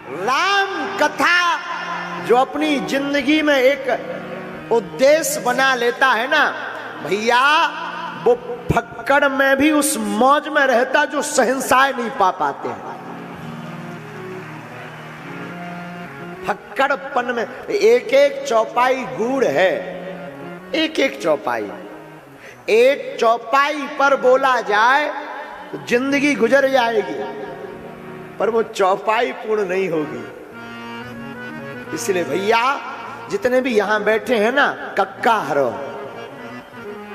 राम कथा जो अपनी जिंदगी में एक उद्देश्य बना लेता है ना भैया, वो फक्कड़ में भी उस मौज में रहता जो शहंशाह नहीं पा पाते हैं। फक्कड़पन में एक एक चौपाई गूढ़ है, एक एक चौपाई, एक चौपाई पर बोला जाए तो जिंदगी गुजर जाएगी, पर वो चौपाई पूर्ण नहीं होगी। इसलिए भैया जितने भी यहां बैठे हैं ना, कक्का हरो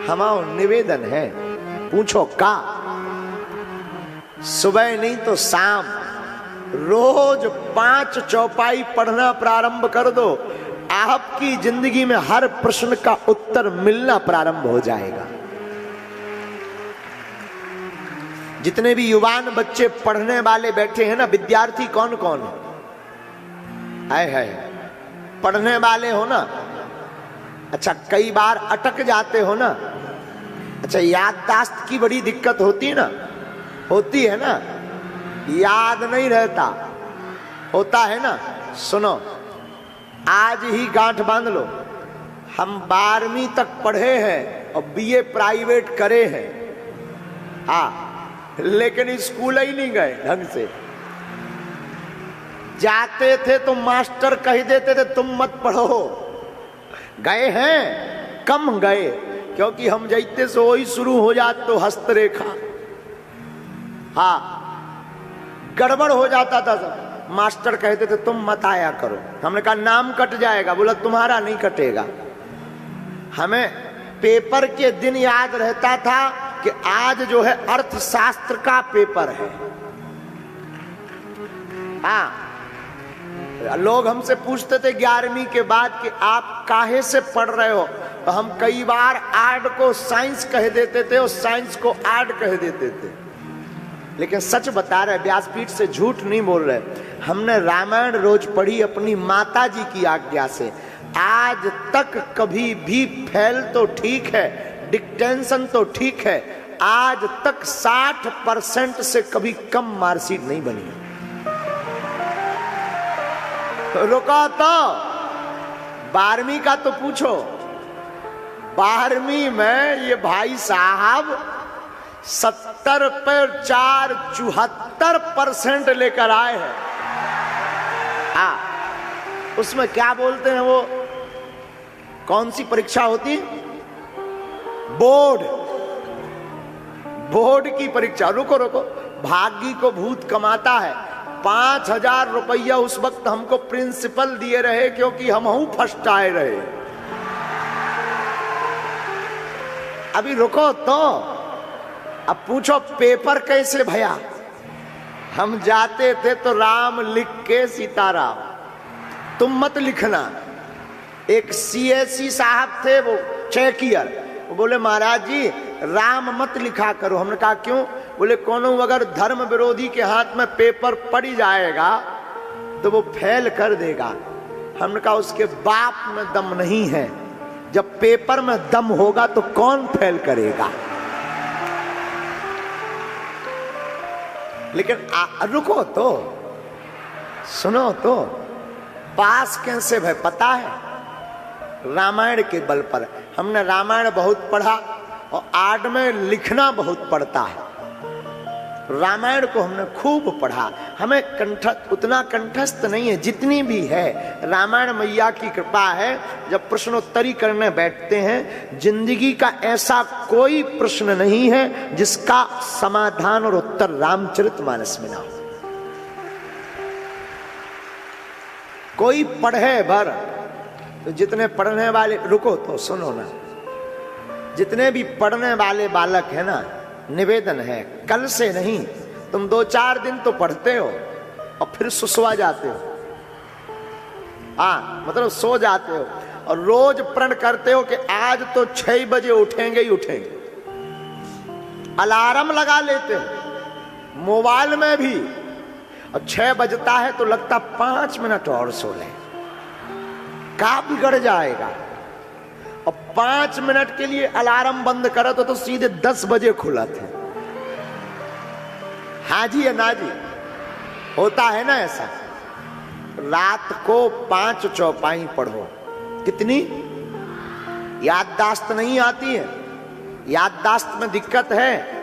हमारा निवेदन है, पूछो का सुबह नहीं तो शाम रोज 5 चौपाई पढ़ना प्रारंभ कर दो, आपकी जिंदगी में हर प्रश्न का उत्तर मिलना प्रारंभ हो जाएगा। जितने भी युवान बच्चे पढ़ने वाले बैठे हैं ना, विद्यार्थी कौन कौन है पढ़ने वाले हो ना? अच्छा, कई बार अटक जाते हो ना? अच्छा, याददाश्त की बड़ी दिक्कत होती है ना? होती है ना, याद नहीं रहता, होता है ना? सुनो, आज ही गांठ बांध लो, हम 12वीं तक पढ़े हैं और बीए प्राइवेट करे हैं, लेकिन स्कूल ही नहीं गए ढंग से। जाते थे तो मास्टर कह देते थे तुम मत पढ़ो, गए हैं कम गए, क्योंकि हम जैते से वही शुरू हो जाते तो हस्तरेखा, गड़बड़ हो जाता था सब। मास्टर कहते थे तुम मत आया करो, हमने कहा नाम कट जाएगा, बोला तुम्हारा नहीं कटेगा। हमें पेपर के दिन याद रहता था कि आज जो है अर्थशास्त्र का पेपर है। लोग हमसे पूछते थे 11वीं के बाद कि आप काहे से पढ़ रहे हो, तो हम कई बार आर्ट को साइंस कह देते थे और साइंस को आर्ट कह देते थे। लेकिन सच बता रहे, व्यासपीठ से झूठ नहीं बोल रहे, हमने रामायण रोज पढ़ी अपनी माता जी की आज्ञा से। आज तक कभी भी फेल तो ठीक है, डिक्टेंशन तो ठीक है, आज तक 60% से कभी कम मार्कशीट नहीं बनी। रुका तो 12वीं का तो पूछो, 12वीं में ये भाई साहब 70 पर 4 74% लेकर आए हैं। उसमें क्या बोलते हैं, वो कौन सी परीक्षा होती? बोर्ड की परीक्षा। रुको, भाग्य को भूत कमाता है। 5000 रुपया उस वक्त हमको प्रिंसिपल दिए रहे, क्योंकि हम फर्स्ट आए रहे। अभी रुको तो, अब पूछो पेपर कैसे भया? हम जाते थे तो राम लिख के सीताराम, तुम मत लिखना। एक सीएससी साहब थे, वो चेकियर, वो बोले महाराज जी राम मत लिखा करो। हमने कहा क्यों? बोले कोनो अगर धर्म विरोधी के हाथ में पेपर पड़ जाएगा तो वो फेल कर देगा। हमने कहा उसके बाप में दम नहीं है, जब पेपर में दम होगा तो कौन फेल करेगा? लेकिन रुको तो, सुनो तो, पास कैसे भाई पता है? रामायण के बल पर। हमने रामायण बहुत पढ़ा और आर्ट में लिखना बहुत पड़ता है। रामायण को हमने खूब पढ़ा, हमें उतना कंठस्थ नहीं है, जितनी भी है रामायण मैया की कृपा है। जब प्रश्नोत्तरी करने बैठते हैं, जिंदगी का ऐसा कोई प्रश्न नहीं है जिसका समाधान और उत्तर रामचरितमानस में ना हो। कोई पढ़े भर तो जितने पढ़ने वाले, रुको तो सुनो ना, जितने भी पढ़ने वाले बालक है ना, निवेदन है कल से नहीं, तुम 2-4 दिन तो पढ़ते हो और फिर सुसवा जाते हो, मतलब सो जाते हो, और रोज प्रण करते हो कि आज तो 6 बजे उठेंगे ही उठेंगे। अलार्म लगा लेते हो मोबाइल में भी, और 6 बजता है तो लगता 5 मिनट और सो ले, का बिगड़ जाएगा। और 5 मिनट के लिए अलार्म बंद करा तो सीधे 10 बजे खुला थे। हाँ जी या ना जी, होता है ना ऐसा? रात को 5 चौपाई पढ़ो। कितनी? याददाश्त नहीं आती है, याददाश्त में दिक्कत है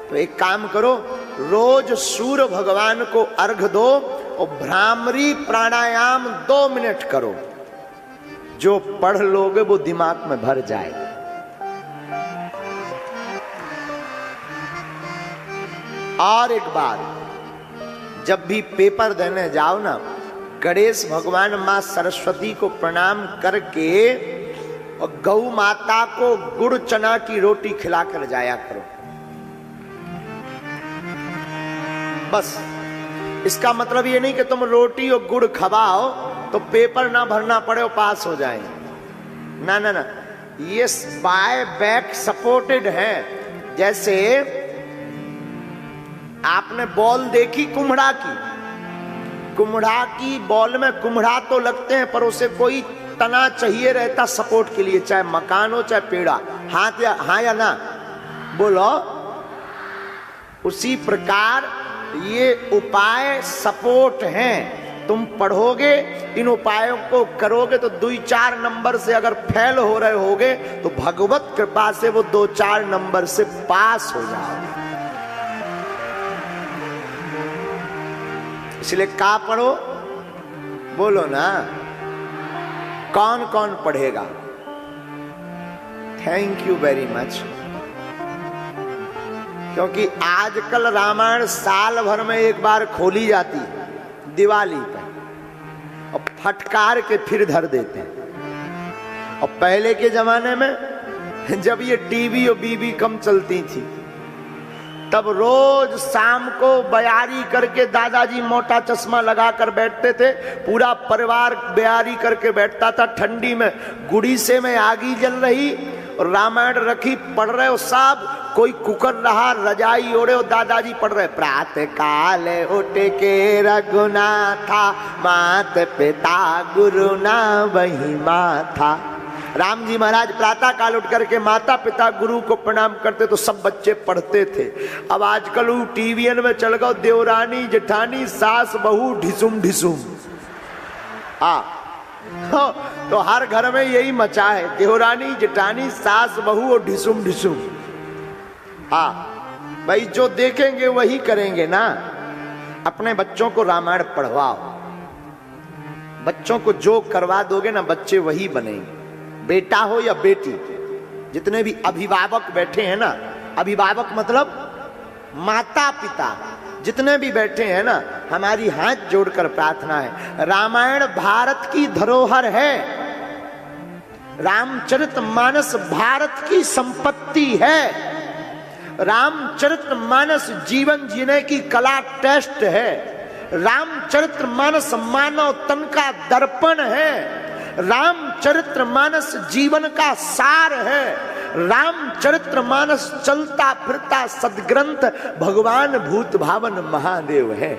तो एक काम करो, रोज सूर्य भगवान को अर्घ दो और भ्रामरी प्राणायाम 2 मिनट करो। जो पढ़ लोगे वो दिमाग में भर जाएगा। और एक बात, जब भी पेपर देने जाओ ना, गणेश भगवान मां सरस्वती को प्रणाम करके और गौ माता को गुड़ चना की रोटी खिलाकर जाया करो। बस इसका मतलब ये नहीं कि तुम रोटी और गुड़ खवाओ तो पेपर ना भरना पड़े और पास हो जाए। ना ना ना, ये बाय बैक सपोर्टेड है। जैसे आपने बॉल देखी कुम्हड़ा की बॉल में कुम्हड़ा तो लगते हैं पर उसे कोई तना चाहिए रहता सपोर्ट के लिए, चाहे मकान हो चाहे पेड़ा। हाँ या ना बोलो। उसी प्रकार ये उपाय सपोर्ट हैं। तुम पढ़ोगे, इन उपायों को करोगे तो 2-4 नंबर से अगर फेल हो रहे होगे तो भगवत कृपा से वो 2-4 नंबर से पास हो जाओगे। इसलिए का पढ़ो बोलो ना। कौन कौन पढ़ेगा? Thank you very much. क्योंकि आजकल रामायण साल भर में एक बार खोली जाती है, दिवाली पे, और फटकार के फिर धर देते हैं। और पहले के जमाने में जब ये टीवी और बीबी कम चलती थी, तब रोज शाम को बयारी करके दादाजी मोटा चश्मा लगाकर बैठते थे, पूरा परिवार बयारी करके बैठता था। ठंडी में गुड़ीसे में आगी जल रही और रामायण रखी, पढ़ रहे हो सब, कोई कुकर रहा, रजाई ओढ़े और दादाजी पढ़ रहे, प्रातः काल उठ के रघुनाथा, मात पिता गुरु ना वही माथा। राम जी महाराज प्रातः काल उठ करके माता पिता गुरु को प्रणाम करते तो सब बच्चे पढ़ते थे। अब आजकल वो टीवीएन में चल गओ, देवरानी जेठानी सास बहू ढिसुम ढिसुम। तो हर घर में यही मचा है, देवरानी जेठानी सास बहू और ढिसुम ढिसुम। भाई जो देखेंगे वही करेंगे ना। अपने बच्चों को रामायण पढ़वाओ, बच्चों को जो करवा दोगे ना बच्चे वही बनेंगे। बेटा हो या बेटी, जितने भी अभिभावक बैठे हैं ना, अभिभावक मतलब माता पिता, जितने भी बैठे हैं ना, हमारी हाथ जोड़कर प्रार्थना है, रामायण भारत की धरोहर है, रामचरितमानस भारत की संपत्ति है, रामचरितमानस जीवन जीने की कला टेस्ट है, रामचरितमानस मानव तन का दर्पण है, रामचरितमानस जीवन का सार है, रामचरितमानस चलता फिरता सदग्रंथ भगवान भूत भावन महादेव है।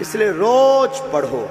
इसलिए रोज पढ़ो।